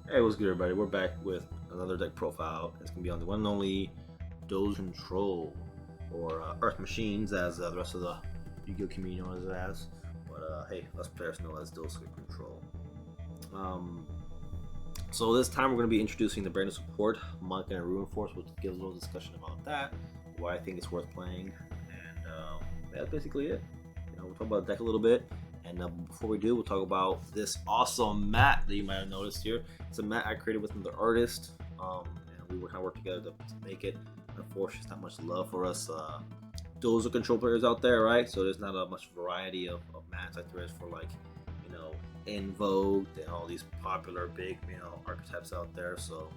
Hey, what's good, everybody? We're back with another deck profile. It's gonna be on the one and only Dozer Control, or Earth Machines, as the rest of the Yu-Gi-Oh community knows it as. But hey, us players know it as Dozer Control. Um, so this time we're gonna be introducing the brand new support, Mako and Ruinforce. We'll give a little discussion about that, why I think it's worth playing, and that's basically it. We'll talk about the deck a little bit. And before we do, we'll talk about this awesome mat that you might have noticed here. It's a mat I created with another artist, and we were kind of work together to make it. Unfortunately, there's not much love for us Dozer control players out there, right? So there's not a much variety of mats like there is for Invoked and all these popular big archetypes out there. So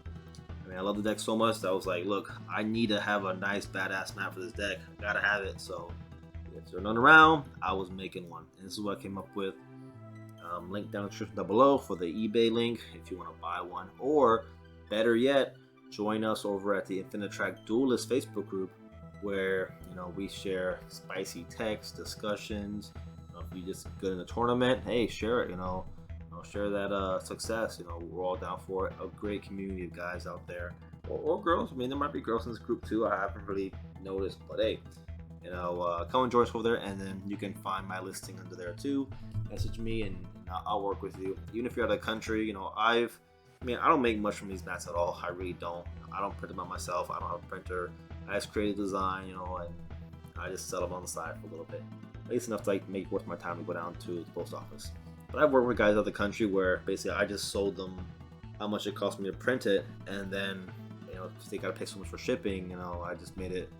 I mean, I love the deck so much that I was like, look, I need to have a nice badass mat for this deck. I gotta have it. So if there's none around, I was making one. And this is what I came up with. Link down in the description down below for the eBay link if you want to buy one. Or better yet, join us over at the Infinitrack Duelist Facebook group where we share spicy text discussions. If you just good in a tournament, hey, share it. Share that success. We're all down for it. A great community of guys out there, or girls. I mean, there might be girls in this group too. I haven't really noticed, but hey, come and join us over there, and then you can find my listing under there too. Message me, and I'll work with you. Even if you're out of the country, I don't make much from these mats at all. I really don't. I don't print them out myself. I don't have a printer. I just create a design, and I just sell them on the side for a little bit, at least enough to make it worth my time to go down to the post office. But I've worked with guys out of the country where basically I just sold them how much it cost me to print it, and then they gotta pay so much for shipping. I just made it.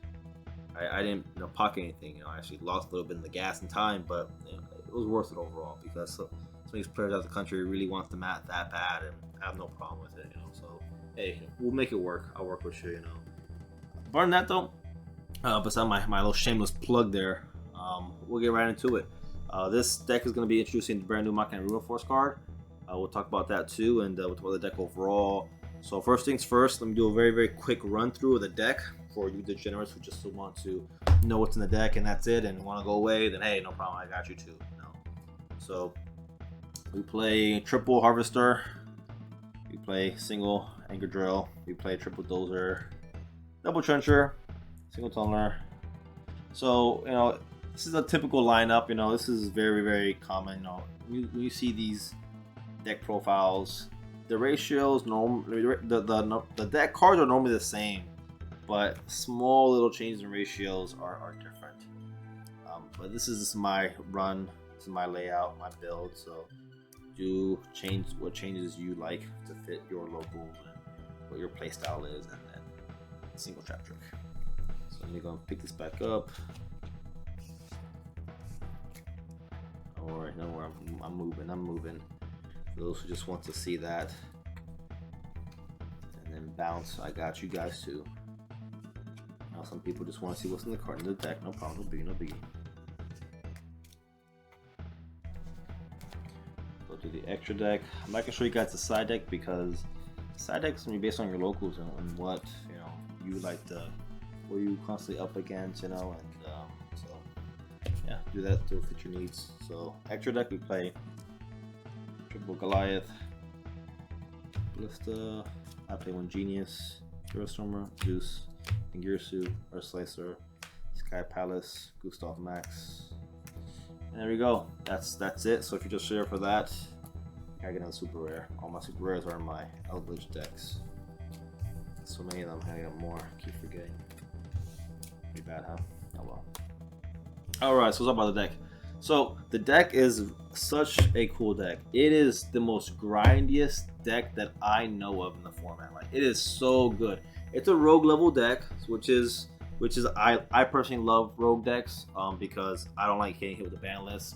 I didn't pocket anything. I actually lost a little bit in the gas and time, but it was worth it overall because some of these players out of the country really want the mat that bad, and I have no problem with it. So hey, we'll make it work. I'll work with you. Bar than that though, besides my little shameless plug there, we'll get right into it. This deck is going to be introducing the brand new Machina Ruinforce card. We'll talk about that too, and we'll talk about the deck overall. So first things first, let me do a very, very quick run through of the deck for you degenerates who just want to know what's in the deck and that's it, and want to go away, then hey, no problem, I got you too. So we play triple Harvester, we play single Anchor Drill, we play triple Dozer, double Trencher, single Tunneler. So this is a typical lineup. This is very, very common. When you see these deck profiles, the ratios the deck cards are normally the same, but small little changes in ratios are different. But this is my run, this is my layout, my build. So do change what changes you like to fit your locals and what your play style is, and then single trap trick. So I'm gonna pick this back up. Alright, no, I'm moving. For those who just want to see that, and then bounce, I got you guys too. Now some people just want to see what's in the card in the deck. No problem, no biggie. Go to the extra deck. I'm not gonna show you guys the side deck because the side deck is gonna be based on your locals and what you like to, what you constantly up against, and so yeah, do that to fit your needs. So extra deck, we play triple Goliath, Ballista. I play one Genius, Hero Stormer, Zeus, Ingirsu, Earth Slicer, Sky Palace, Gustav Max, and there we go. That's it. So if you just share for that, I get another super rare. All my super rares are in my Eldritch decks. So many of them. I got more. Keep forgetting. Pretty bad, huh? Oh well. Alright, so let's talk about the deck. So the deck is such a cool deck. It is the most grindiest deck that I know of in the format. Like, it is so good. It's a rogue level deck, which is I personally love rogue decks because I don't like getting hit with the ban list,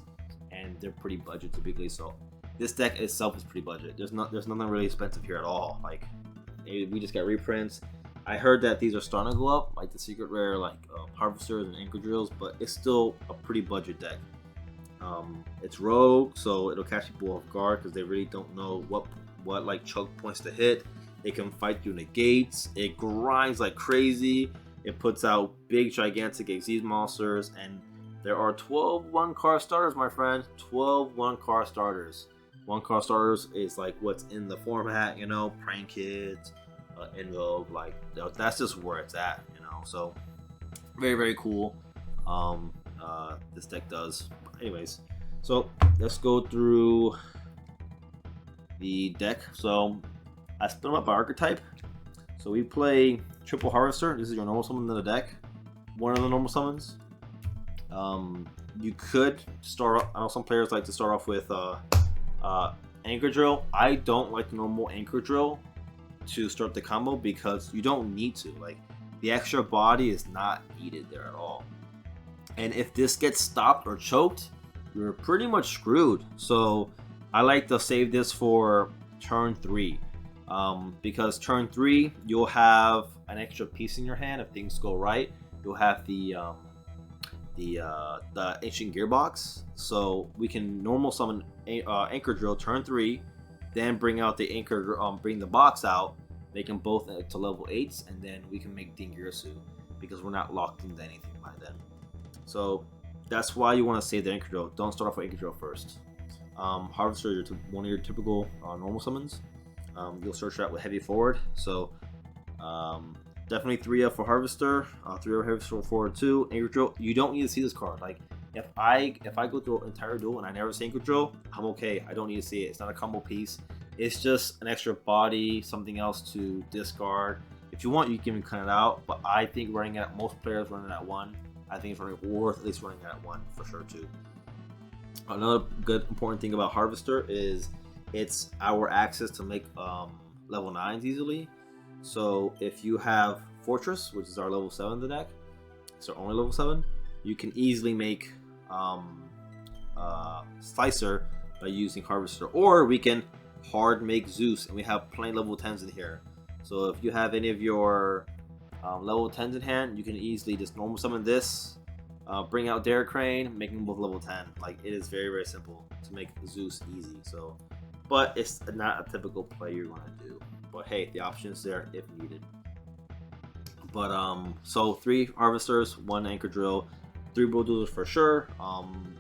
and they're pretty budget typically. So this deck itself is pretty budget. There's nothing really expensive here at all. Like, we just got reprints. I heard that these are starting to go up, like the secret rare, like Harvesters and Anchor Drills, but it's still a pretty budget deck. It's rogue, so it'll catch people off guard because they really don't know what like choke points to hit. It can fight through negates. It grinds like crazy. It puts out big, gigantic Xyz monsters, and there are 12 1-card starters, my friend. 12 1-card starters. 1 card starters is like what's in the format, you know, Prank Kids, Invoke, like that's just where it's at, you know. So very, very cool. This deck does. Anyways, so let's go through the deck. So I split them up by archetype. So we play Triple Harvester. This is your normal summon in the deck. One of the normal summons. You could start off, I know some players like to start off with Anchor Drill. I don't like the normal Anchor Drill to start the combo because you don't need to. Like, the extra body is not needed there at all. And if this gets stopped or choked, you're pretty much screwed. So I like to save this for turn 3. Because turn 3, you'll have an extra piece in your hand if things go right. You'll have the ancient gearbox, so we can normal summon Anchor Drill turn 3, then bring out the anchor, bring the box out, make them both to level 8s, and then we can make Dingirsu because we're not locked into anything by then. So that's why you want to save the Anchor Drill. Don't start off with Anchor Drill first. Harvester is one of your typical normal summons. You'll search that with heavy forward. So definitely 3 up for Harvester, 3 up Harvester for 2. Anchor Drill, you don't need to see this card. Like, if I go through an entire duel and I never see Anchor Drill, I'm okay. I don't need to see it. It's not a combo piece. It's just an extra body, something else to discard. If you want, you can cut it out. But I think running at most players running at 1. I think it's worth at least running at 1 for sure too. Another good important thing about Harvester is it's our access to make level 9s easily. So if you have Fortress, which is our level 7 in the deck, it's our only level 7, you can easily make Slicer by using Harvester. Or we can hard make Zeus, and we have plenty level 10s in here. So if you have any of your level 10s in hand, you can easily just normal summon this, bring out Derek Crane, make them both level 10. Like, it is very, very simple to make Zeus easy. So, but it's not a typical play you're going to do. But hey, the option is there if needed. But so 3 Harvesters, 1 Anchor Drill, 3 Bulldozers for sure.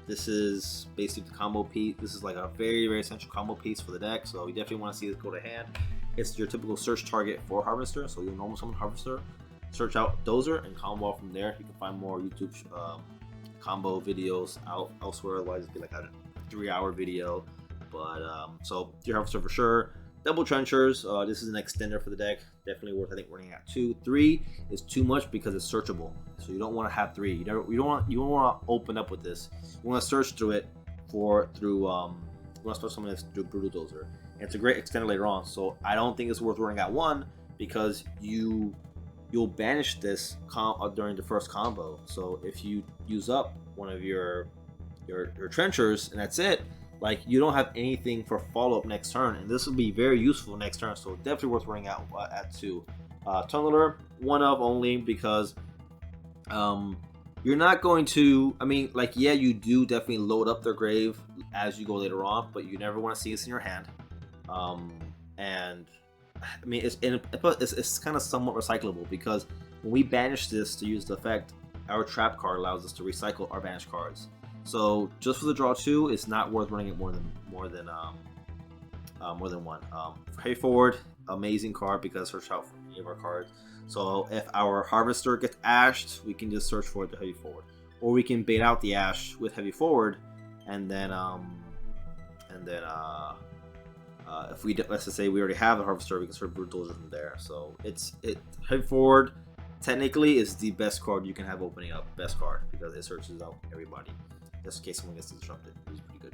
This is basically the combo piece. This is like a very, very essential combo piece for the deck. So you definitely want to see this go to hand. It's your typical search target for Harvester. So you'll normal summon Harvester, search out Dozer, and combo from there. You can find more YouTube combo videos elsewhere. Otherwise, it'd be like a 3-hour video. But so 3 Harvester for sure. Double Trenchers. This is an extender for the deck. Definitely worth, I think, running at 2. 3 is too much because it's searchable. So you don't want to have 3. You don't want to open up with this. You want to search through it you want to start something through Brutal Dozer. And it's a great extender later on. So I don't think it's worth running at 1 because you'll banish this during the first combo. So if you use up one of your Trenchers and that's it, like, you don't have anything for follow-up next turn, and this will be very useful next turn, so definitely worth running out at 2. Tunneler, 1 of only because you're not going to, I mean, like, yeah, you do definitely load up their grave as you go later on, but you never want to see this in your hand. And I mean, it's kind of somewhat recyclable because when we banish this to use the effect, our trap card allows us to recycle our banished cards. So just for the draw 2, it's not worth running it more than 1. Heavy Forward, amazing card because search out for any of our cards. So if our Harvester gets ashed, we can just search for it to Heavy Forward, or we can bait out the ash with Heavy Forward, and then if we let's just say we already have the Harvester, we can search Brutal Dozer from there. So Heavy Forward technically is the best card you can have opening up, best card because it searches out everybody. Just in case someone gets disrupted. It's pretty good.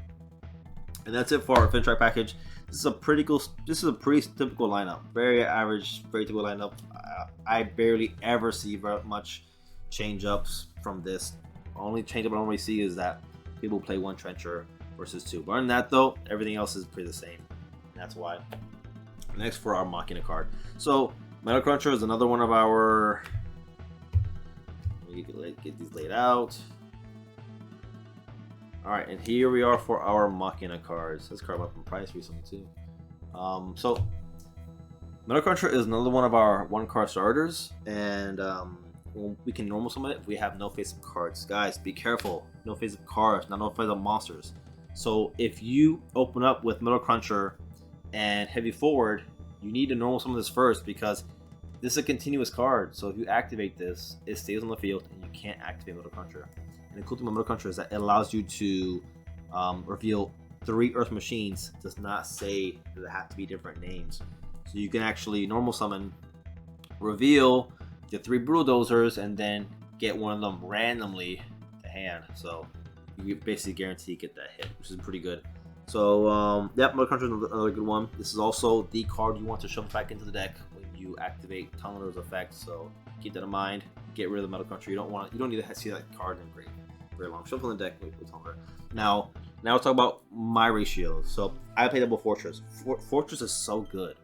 And that's it for our Infinitrack package. This is a pretty typical lineup. Very average, very typical lineup. I barely ever see very much change ups from this. The only change up I normally see is that people play 1 Trencher versus 2. But other than that though, everything else is pretty the same. And that's why. Next for our Machina card. So Metal Cruncher is another one of our, we can get these laid out. Alright, and here we are for our Machina cards. This card went up in price recently too. So Metal Cruncher is another one of our 1-card starters, and we can normal summon it if we have no face-up cards. Guys, be careful. No face-up cards, not no face-up monsters. So if you open up with Metal Cruncher and Heavy Forward, you need to normal summon this first because this is a continuous card. So if you activate this, it stays on the field and you can't activate Metal Cruncher. And the cool thing about Metal Cruncher is that it allows you to reveal 3 Earth Machines. It does not say that they have to be different names. So you can actually normal summon, reveal the 3 Dozers, and then get one of them randomly to hand. So you basically guarantee you get that hit, which is pretty good. So yep, Metal Cruncher is another good one. This is also the card you want to shove back into the deck when you activate Tunneler's effect. So keep that in mind. Get rid of the Metal Cruncher. You don't need to see that card in very long. Shove it on the deck with Tunneler. Now let's talk about my ratios. So I play double Fortress. Fortress is so good.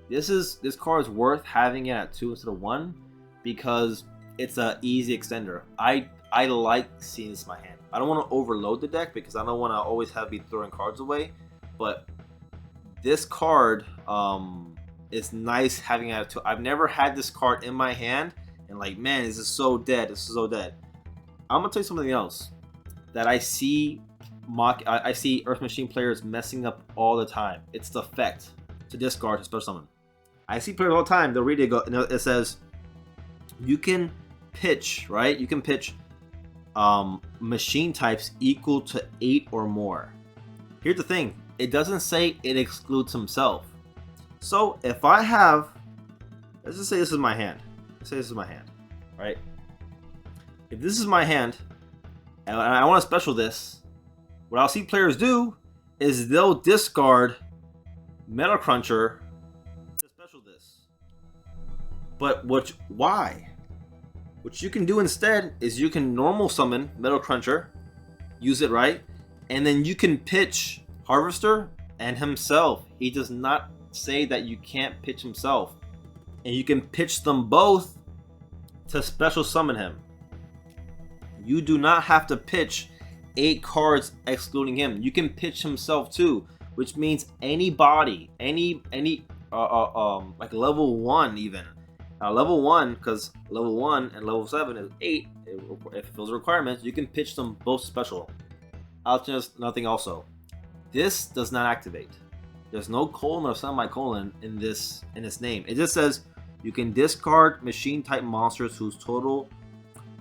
This card is worth having it at 2 instead of 1 because it's an easy extender. I like seeing this in my hand. I don't want to overload the deck because I don't want to always have be throwing cards away. But this card is nice having it at 2. I've never had this card in my hand and like, man, this is so dead. This is so dead. I'm gonna tell you something else that I see Earth Machine players messing up all the time. It's the effect to discard to special summon. I see players all the time. They'll read it. It says you can pitch, right? You can pitch machine types equal to 8 or more. Here's the thing. It doesn't say it excludes himself. So if I have, let's just say this is my hand. Let's say this is my hand, right? If this is my hand and I want to special this, what I'll see players do is they'll discard Metal Cruncher to special this. But why? What you can do instead is you can normal summon Metal Cruncher, use it right, and then you can pitch Harvester and himself. He does not say that you can't pitch himself. And you can pitch them both to special summon him. You do not have to pitch 8 cards excluding him. You can pitch himself too, which means anybody, like level 1 even. Level 1, because level 1 and level 7 is 8. If it fulfills the requirements, you can pitch them both special. I'll just nothing also. This does not activate. There's no colon or semicolon in this name. It just says you can discard machine type monsters whose total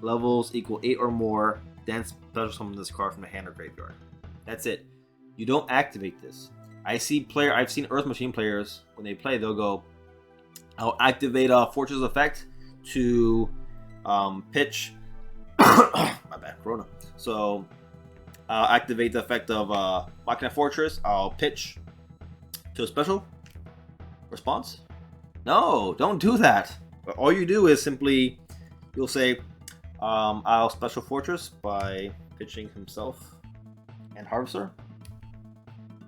levels equal 8 or more, then special summon this card from the hand or graveyard. That's it. You don't activate this. I've seen Earth Machine players, when they play, they'll go, I'll activate a Fortress effect to pitch. My bad, Corona. So I'll activate the effect of Machina Fortress. I'll pitch to a special response. No, don't do that. All you do is simply, you'll say, I'll special Fortress by pitching himself and Harvester.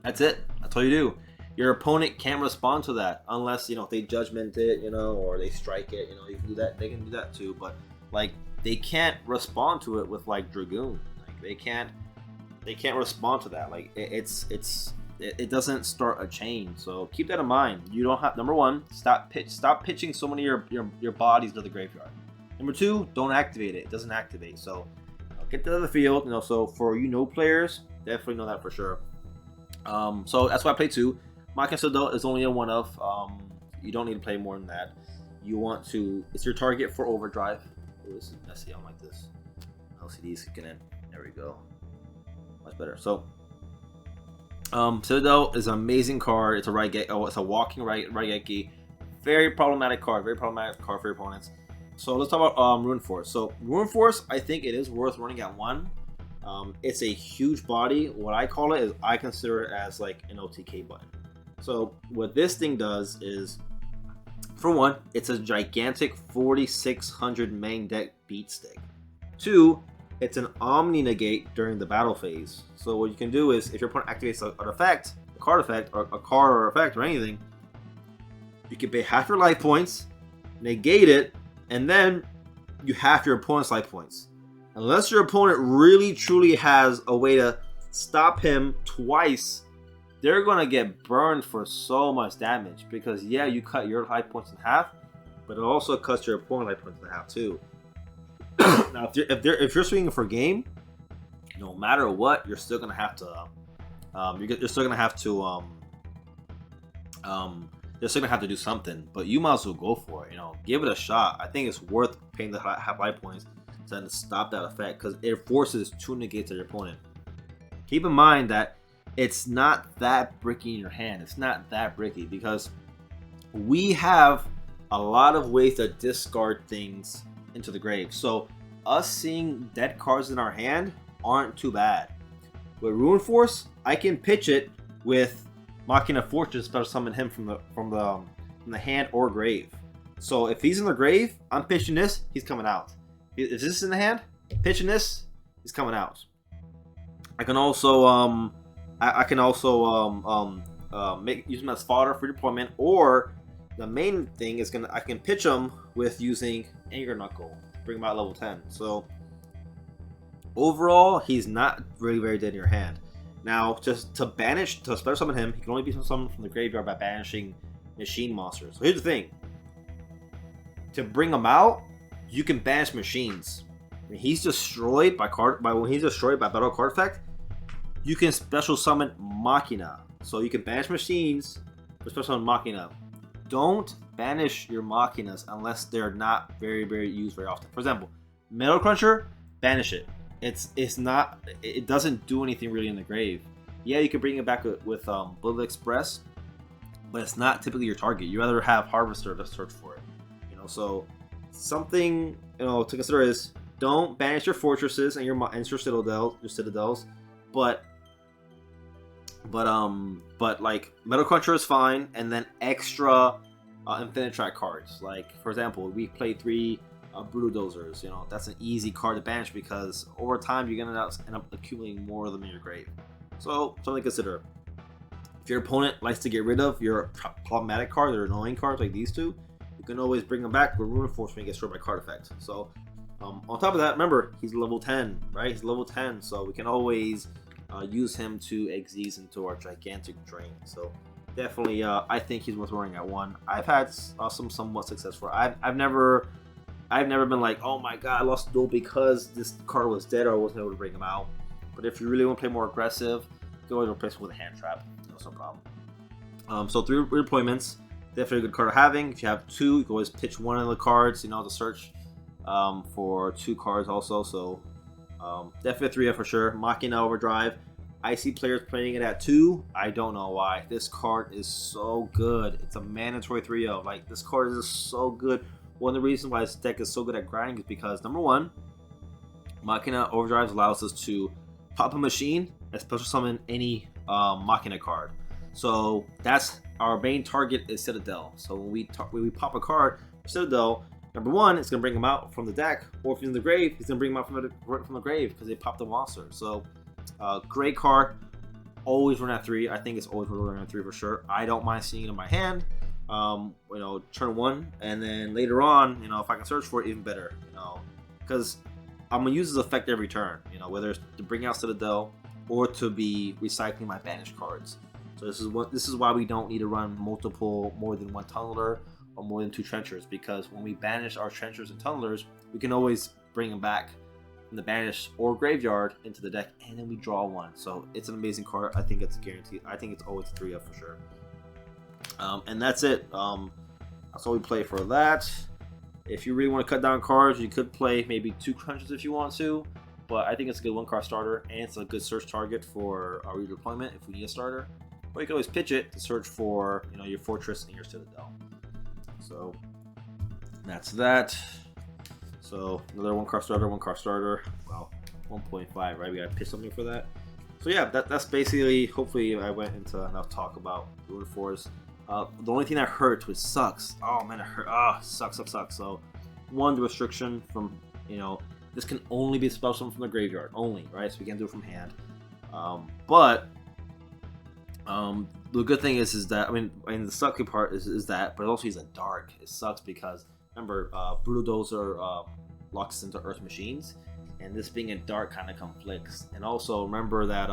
That's it. That's all you do. Your opponent can't respond to that unless, they judgment it, or they strike it, you can do that. They can do that too, but like they can't respond to it with like Dragoon. Like they can't respond to that. Like it doesn't start a chain. So keep that in mind. You don't have, number 1, stop pitching so many of your bodies to the graveyard. Number 2, don't activate it. It doesn't activate. So get to the field. So for players, definitely know that for sure. So that's why I play 2. Mako is only a 1 of. You don't need to play more than that. You want to. It's your target for overdrive. Oh, this is messy. I don't like this. LCD's kicking in. There we go. Much better. So, Citadel is an amazing card. It's a it's a walking Raigeki. Very problematic card. Very problematic card for your opponents. So let's talk about Ruinforce. So Ruinforce, I think it is worth running at 1. It's a huge body. What I call it is I consider it as like an OTK button. So what this thing does is, for 1, it's a gigantic 4600 main deck beat stick. 2, it's an Omni negate during the battle phase. So what you can do is, if your opponent activates an effect, a card effect, or a card or effect or anything, you can pay half your life points, negate it, and then you half your opponent's life points. Unless your opponent really truly has a way to stop him twice, they're going to get burned for so much damage. Because yeah, you cut your life points in half, but it also cuts your opponent's life points in half too. Now if you're swinging for game, no matter what, you're still going to have to you're still gonna have to you're still gonna have to do something, but you might as well go for it. You know, give it a shot. I think it's worth paying the half life points to stop that effect because it forces 2 negates at your opponent. Keep in mind that it's not that bricky in your hand. It's not that bricky because we have a lot of ways to discard things into the grave. So us seeing dead cards in our hand aren't too bad. With Ruinforce, I can pitch it with Machina Fortress, special summon him from the hand or grave. So if he's in the grave, I'm pitching this, he's coming out. If this is in the hand, pitching this, he's coming out. I can also use him as fodder for deployment, or the main thing is I can pitch him with using Anger Knuckle, bring him out level 10. So overall, he's not really very dead in your hand. Now, just to special summon him, he can only be summoned from the graveyard by banishing machine monsters. So here's the thing: to bring him out, you can banish machines. When he's destroyed by battle card effect, you can special summon Machina. So you can banish machines, but special summon Machina. Don't banish your Machinas unless they're not very used very often. For example, Metal Cruncher, banish it. It doesn't do anything really in the grave. Yeah, you can bring it back with Bullet Express, but it's not typically your target. You rather have Harvester to search for it. You know, so something to consider is don't banish your fortresses and your citadels, but like Metal Cruncher is fine, and then extra Infinitrack cards. Like for example, we played 3 Brutal Dozers. You know, that's an easy card to banish because over time you're gonna end up accumulating more of them in your grave. So something to consider. If your opponent likes to get rid of your problematic cards or annoying cards like these 2, you can always bring them back with Ruinforce when you get destroyed by card effect. So on top of that, remember he's level 10, right? He's level 10, so we can always use him to exease into our gigantic drain. So definitely, I think he's worth running at 1. I've had some somewhat success for it. I've never been like, oh my god, I lost the duel because this card was dead or I wasn't able to bring him out. But if you really want to play more aggressive, you can always replace him with a hand trap. That's no problem. So 3 redeployments, definitely a good card having. If you have 2, you can always pitch one of the cards, to search for 2 cards also. So definitely a 3 for sure. Machina Overdrive. I see players playing it at 2. I don't know why. This card is so good. It's a mandatory 3-0. Like, this card is so good. One of the reasons why this deck is so good at grinding is because, number 1, Machina Overdrive allows us to pop a machine and special summon any Machina card. So that's our main target is Citadel. So when we pop a card for Citadel, number 1, it's gonna bring him out from the deck, or if he's in the grave, he's gonna bring him out from the grave because they popped the monster. So great card. Always run at 3. I think it's always running at 3 for sure. I don't mind seeing it in my hand. Turn 1, and then later on, if I can search for it, even better. Because I'm gonna use this effect every turn. Whether it's to bring out Citadel or to be recycling my banished cards. So this is why we don't need to run more than 1 tunneler or more than 2 trenchers, because when we banish our trenchers and tunnelers, we can always bring them back from the banish or graveyard into the deck, and then we draw 1. So it's an amazing card. I think it's guaranteed. I think it's always 3 up for sure. And that's it. That's all we play for that. If you really want to cut down cards, you could play maybe 2 crunches if you want to, but I think it's a good 1-card starter, and it's a good search target for our redeployment if we need a starter. Or you can always pitch it to search for your fortress and your citadel. So that's that. So another 1-card starter, 1-card starter. Wow, 1.5, right? We gotta pitch something for that. So yeah, that's basically. Hopefully, I went into enough talk about Ruinforce. The only thing that hurts, which sucks. Oh man, it hurt. Sucks. So 1, the restriction from this can only be special summoned from the graveyard only, right? So we can't do it from hand. But the good thing is that the sucky part is that, but also he's a dark. It sucks because remember, Brutal Dozer locks into Earth Machines, and this being a dark kind of conflicts. And also remember that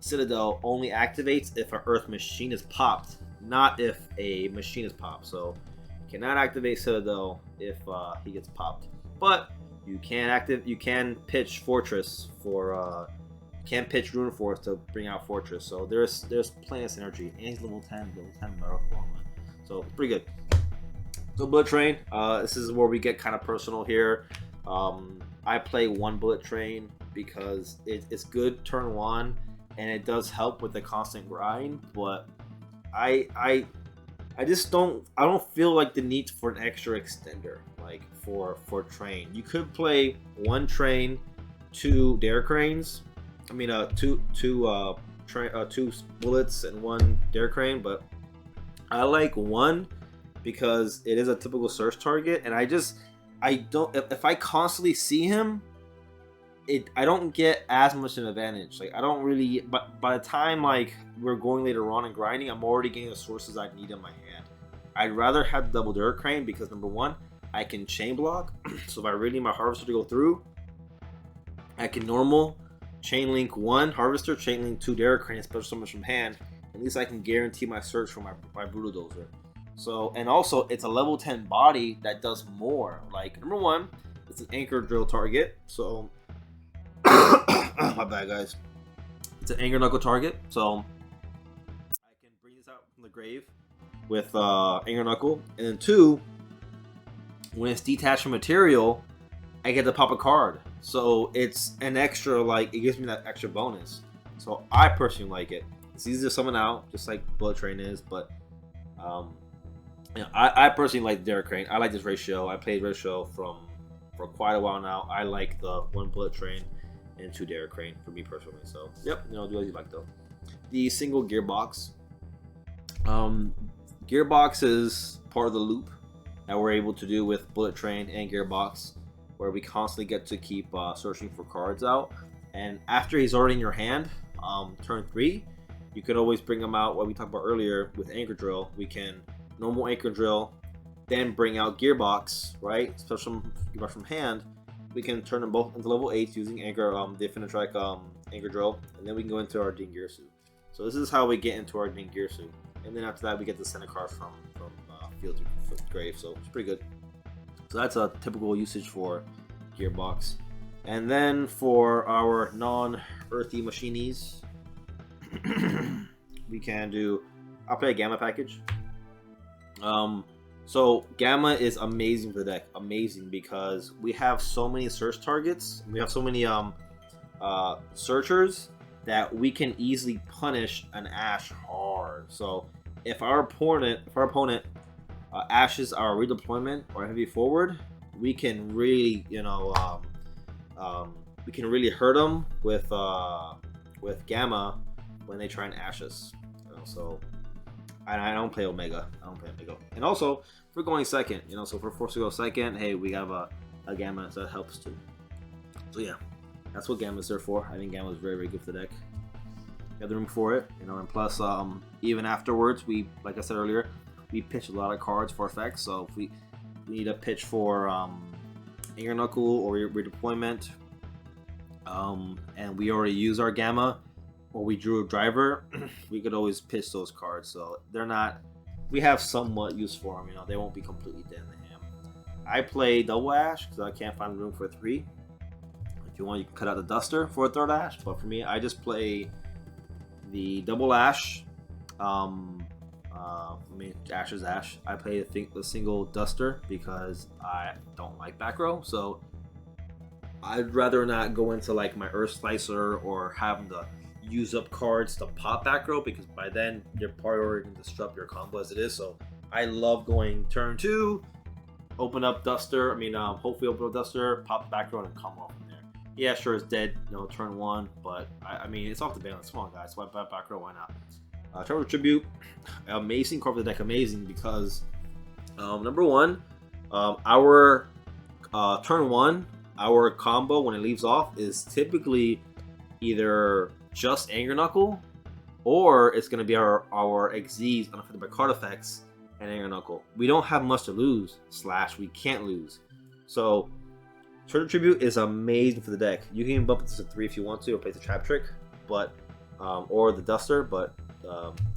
Citadel only activates if an Earth Machine is popped, not if a machine is popped. So you cannot activate Citadel if he gets popped, but you can pitch Fortress for can pitch Ruinforce to bring out Fortress. So there's plenty of synergy. And he's level 10 Mako. So it's pretty good. So Bullet Train, this is where we get kind of personal here. I play one Bullet Train because it's good turn one, and it does help with the constant grind. But I just don't feel like the need for an extra extender like for train. You could play one train, two dare cranes. I mean, two bullets and one dare crane, but I like one because it is a typical search target, and I don't if I constantly see him, I don't get as much an advantage. Like I don't really, but by the time like we're going later on and grinding, I'm already getting the sources I need in my hand. I'd rather have double dare crane because number one, I can chain block. So if I really need my harvester to go through, I can normal chain link one harvester, chain link two dare crane, special summons from hand. At least I can guarantee my search for my brutal dozer. So, and also it's a level 10 body that does more. Like number one, it's an anchor drill target. So my bad guys. It's an anchor knuckle target. So I can bring this out from the grave with anchor knuckle. And then two, when it's detached from material, I get to pop a card. So it's an extra, like it gives me that extra bonus. So I personally like it. It's easy to summon out, just like Bullet Train is, but you know, I personally like Dare Crane. I like this ratio. I played ratio for quite a while now. I like the one Bullet Train and two Dare Crane for me personally. So yep, you know, do as you like though. The single gearbox. Gearbox is part of the loop that we're able to do with Bullet Train and Gearbox, where we constantly get to keep searching for cards out. And after he's already in your hand, turn 3, you could always bring him out. What we talked about earlier with Anchor Drill, we can normal Anchor Drill, then bring out Gearbox, right? Special Gearbox from hand. We can turn them both into level 8s using Anchor, the Infinitrack Anchor Drill, and then we can go into our Ding Gear Suit. So this is how we get into our Ding Gear Suit. And then after that, we get the center card from field to grave. So it's pretty good. So that's a typical usage for Gearbox. And then for our non-earthy machinies, we can do, I'll play a Gamma package. So Gamma is amazing for the deck. Amazing because we have so many search targets. We have so many searchers that we can easily punish an Ash hard. So if our opponent ashes our redeployment or heavy forward, we can really, you know, we can really hurt them with Gamma when they try and ash us. You know, so I don't play Omega. And also, if we're going second, you know, so if we're forced to go second, hey, we have a Gamma, so that helps too. So yeah, that's what Gamma's there for. I think Gamma is very, very good for the deck. You have the room for it, you know, and plus, even afterwards, we, like I said earlier, we pitch a lot of cards for effects. So if we need a pitch for Anchor Knuckle or redeployment, and we already use our Gamma, or we drew a driver, we could always pitch those cards. So they're not, we have somewhat use for them, you know, they won't be completely dead in the hand. I play double Ash because I can't find room for 3. If you want, you can cut out the Duster for a third Ash, but for me, I just play the double Ash. I mean, Ash is Ash. I play the single Duster because I don't like back row, so I'd rather not go into like my Earth Slicer or having to use up cards to pop back row, because by then you're probably already going to disrupt your combo as it is. So I love going turn 2, open up Duster. I mean, hopefully open up Duster, pop back row, and come off from there. Yeah, sure, it's dead, you know, turn 1, but I mean, it's off the balance. Come on, guys, swipe back row, why not? Trevor Tribute, amazing card for the deck, amazing because number one, our turn 1, our combo when it leaves off is typically either just Anger Knuckle, or it's going to be our XZs unaffected by card effects and Anger Knuckle. We don't have much to lose, / we can't lose. So Trevor Tribute is amazing for the deck. You can bump it to 3 if you want to, or play the Trap Trick, but or the Duster, but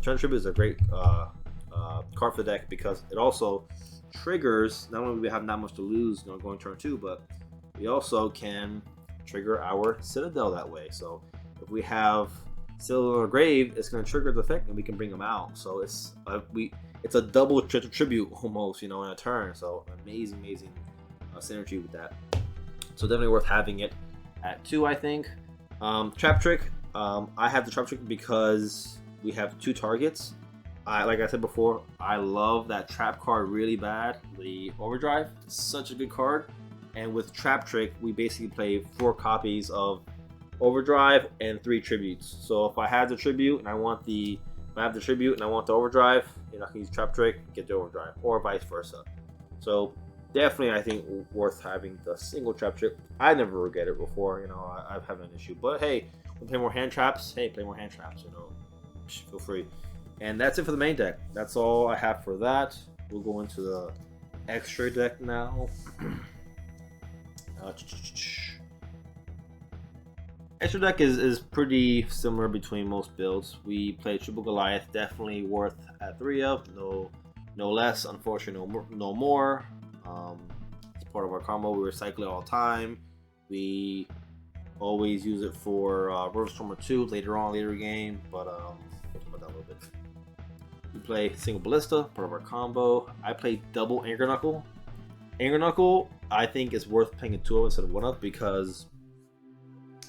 Trend Tribute is a great card for the deck because it also triggers, not only do we have not much to lose, you know, going turn 2, but we also can trigger our Citadel that way. So if we have still in our grave, it's going to trigger the effect and we can bring them out. So it's a double tribute almost, you know, in a turn. So amazing synergy with that. So definitely worth having it at 2, I think. Trap Trick. I have the Trap Trick because we have 2 targets. Like I said before, I love that trap card really bad. The Overdrive, such a good card. And with Trap Trick, we basically play 4 copies of Overdrive and 3 tributes. So if I have the tribute and I want the, if I have the tribute and I want the Overdrive, you know, I can use Trap Trick, get the Overdrive, or vice versa. So definitely, I think worth having the single Trap Trick. I never regret it before, you know. I've had an issue, but hey, we'll play more hand traps. Hey, play more hand traps, you know. Feel free. And that's it for the main deck. That's all I have for that. We'll go into the extra deck now. Extra deck is pretty similar between most builds. We play triple Goliath, definitely worth at 3 of, no less. Unfortunately, no more. It's part of our combo. We recycle it all the time. We always use it for Ruinforce 2 later game, but we'll talk about that a little bit. We play single Ballista, part of our combo. I play double Anger Knuckle. Anger Knuckle, I think, is worth playing a 2 of instead of 1 of because,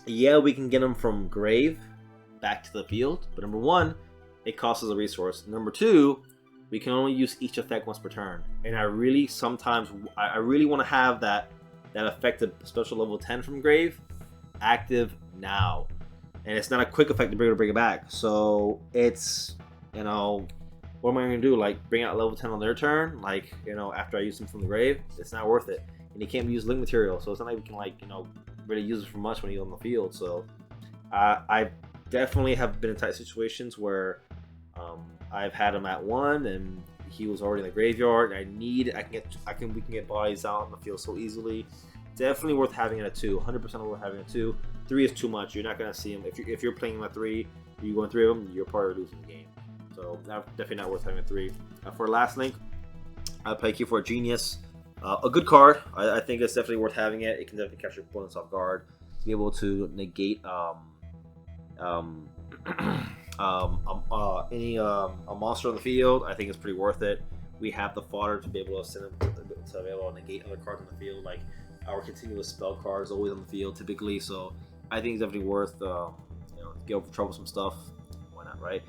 yeah, we can get them from grave back to the field, but number 1, it costs us a resource. Number 2, we can only use each effect once per turn, and I really want to have that effective special level 10 from grave active now, and it's not a quick effect to be able to bring it back. So it's, you know, what am I going to do? Like bring out level 10 on their turn? Like, you know, after I use them from the grave, it's not worth it. And you can't use link material, so it's not like we can, like, you know, really use it for much when you're on the field. So I definitely have been in tight situations where I've had him at 1 and he was already in the graveyard, and we can get bodies out on the field so easily. Definitely worth having it at 2. 100% worth having it at 2. 3 is too much. You're not gonna see him if you're playing him at 3. You're going 3 of them. You're probably losing the game. So definitely not worth having a 3. For last link, I play Q4 Genius. A good card. I think it's definitely worth having it. It can definitely capture opponents off guard. To be able to negate any a monster on the field, I think it's pretty worth it. We have the fodder to be able to send them to be able to negate other cards on the field, like our continuous spell cards always on the field typically. So I think it's definitely worth you know, get over troublesome stuff. Why not, right?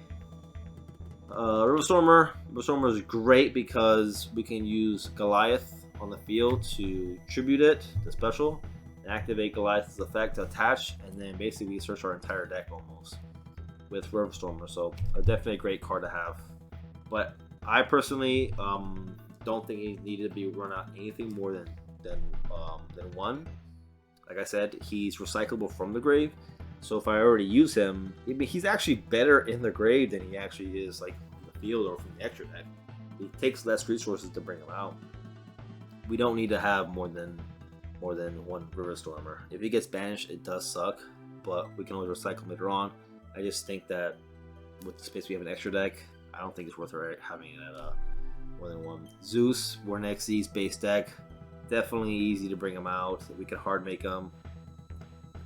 Riverstormer is great because we can use Goliath on the field to tribute it to special and activate Goliath's effect to attach, and then basically we search our entire deck almost with Riverstormer. So definitely a great card to have. But I personally don't think he needed to be run out anything more than 1. Like I said, he's recyclable from the grave. So if I already use him, I mean, he's actually better in the grave than he actually is like on the field or from the extra deck. It takes less resources to bring him out. We don't need to have more than 1 Riverstormer. If he gets banished, it does suck, but we can always recycle him later on. I just think that with the space we have an extra deck, I don't think it's worth having it at more than 1. Zeus, War Nexi's base deck. Definitely easy to bring him out. We can hard make him.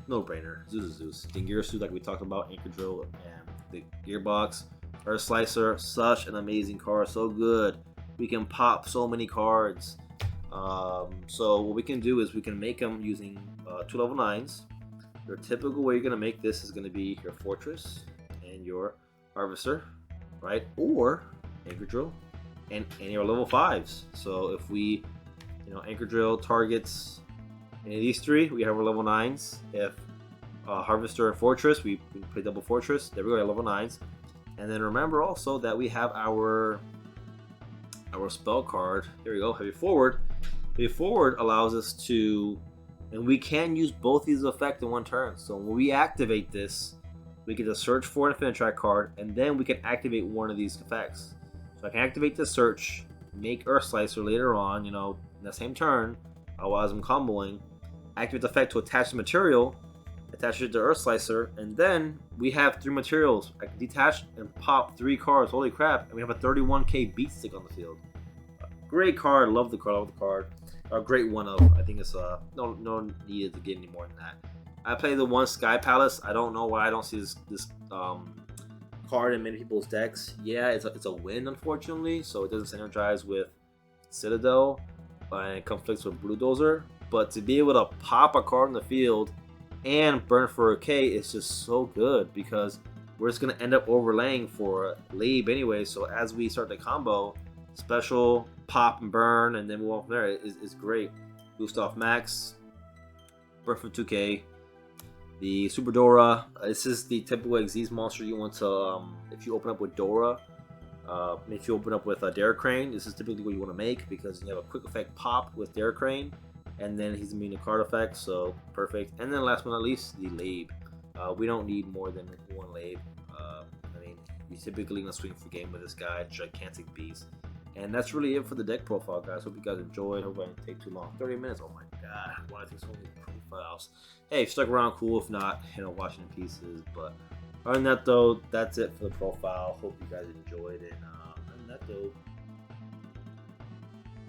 No brainer. Zeus is Zeus. Dingirsu, like we talked about, Anchor Drill, and the Gearbox. Earth Slicer, such an amazing card. So good. We can pop so many cards. So what we can do is we can make them using 2 level 9s. Your typical way you're going to make this is going to be your Fortress and your Harvester, right? Or Anchor Drill and your level 5s. So if we, you know, Anchor Drill targets any of these 3, we have our level 9s. If Harvester and Fortress, we play double Fortress. There we go, level 9s. And then remember also that we have our spell card. Here we go, Heavy Forward. Heavy Forward allows us to, and we can use both these effects in 1 turn. So when we activate this, we get to search for an Infinitrack card, and then we can activate one of these effects. So I can activate the search, make Earth Slicer later on, you know, in the same turn, while I'm comboing, activate the effect to attach the material, attach it to Earth Slicer, and then we have 3 materials. I can detach and pop 3 cards. Holy crap! And we have a 31k beat stick on the field. Great card. Love the card. A great 1 of. I think it's no needed to get any more than that. I play the one Sky Palace. I don't know why I don't see this card in many people's decks. Yeah, it's a win, unfortunately, so it doesn't synergize with Citadel, and it conflicts with Blue Dozer. But to be able to pop a card in the field and burn for a K is just so good, because we're just going to end up overlaying for Labe anyway. So as we start the combo, special, pop, and burn, and then move on from there is great. Boost off max, burn for 2K. The Super Dora, this is the typical Xyz monster you want to, if you open up with Dora, if you open up with Dare Crane, this is typically what you want to make, because you have a quick effect pop with Dare Crane, and then he's immune to card effects, so perfect. And then last but not least, the Labe. We don't need more than one Labe. I mean, you're typically going to swing for game with this guy, gigantic beast. And that's really it for the deck profile, guys. Hope you guys enjoyed. Hope I didn't take too long. 30 minutes. Oh my god. Why do I take so many profiles? Hey, if you stuck around, cool. If not, watching in pieces. But other than that, though, that's it for the profile. Hope you guys enjoyed it. And other than that, though,